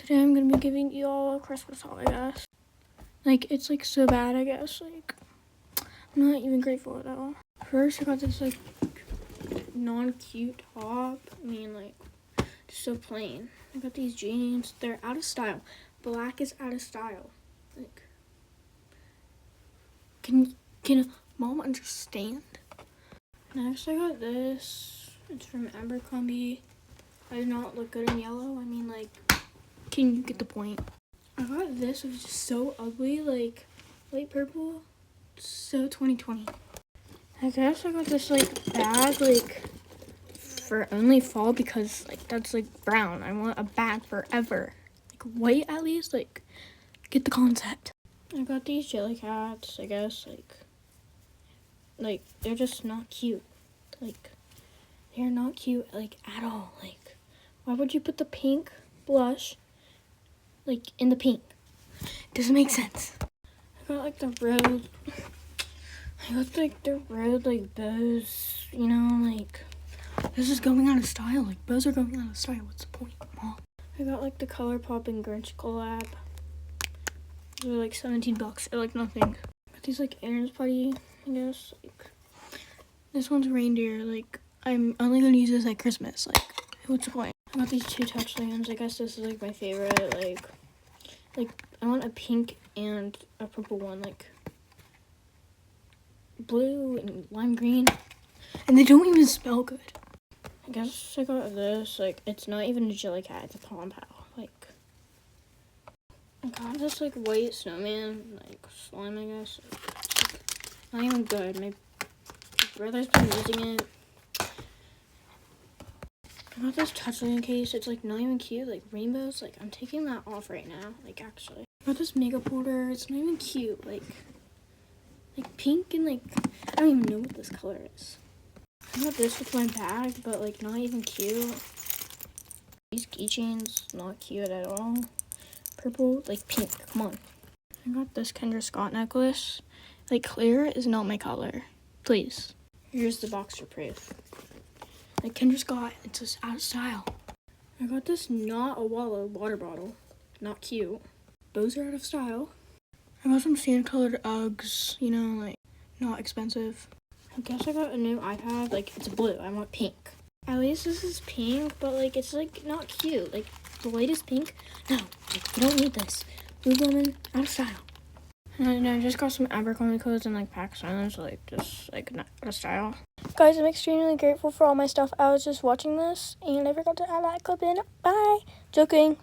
Today I'm gonna be giving you all a Christmas haul, I guess. Like, it's like so bad, I guess. Like, I'm not even grateful at all. First, I got this like non-cute top. I mean, like, just so plain. I got these jeans. They're out of style. Black is out of style. Like, can mom understand? Next, I got this. It's from Abercrombie. I do not look good in yellow. I mean, like, can you get the point? I got this, which is just so ugly, like light purple. So 2020. I guess I got this like bag like for only fall because like that's like brown. I want a bag forever. Like white at least, like get the concept. I got these jelly cats, I guess, like they're just not cute. Like they're not cute like at all. Like why would you put the pink blush like in the pink? Doesn't make sense. I got like the road. I got like the road like bows, you know, like this is going out of style. Like bows are going out of style. What's the point, Mom? I got like the ColourPop and Grinch collab. They're like $17. They're like nothing. Got these like Aaron's Putty, I guess. Like this one's reindeer. Like I'm only gonna use this at Christmas. Like what's the point? I got these two touchlands. I guess this is like my favorite. Like I want a pink and a purple one, like blue and lime green, and they don't even smell good. I guess I got this, like it's not even a jelly cat, it's a pom pow. Like I got this like white snowman, like slime, I guess. Like, not even good. My brother's been using it. I got this touchline case. It's like not even cute, like rainbows. Like I'm taking that off right now, like actually. I got this makeup holder. It's not even cute, like pink and like I don't even know what this color is. I got this with my bag, but like not even cute. These keychains, not cute at all. Purple, like pink, come on. I got this Kendra Scott necklace. Like clear is not my color, please. Here's the box for proof. Like Kendra Scott, it's just out of style. I got this not a water bottle, not cute. Bows are out of style. I got some sand colored Uggs, you know, like not expensive. I guess I got a new iPad, like it's blue, I want pink. At least this is pink, but like it's like not cute. Like the latest pink, no, like, you don't need this. Blue woman, out of style. And I just got some Abercrombie clothes and like Pakistanis, like just like not out of style. Guys, I'm extremely grateful for all my stuff. I was just watching this and I forgot to add that clip in. Bye. Joking.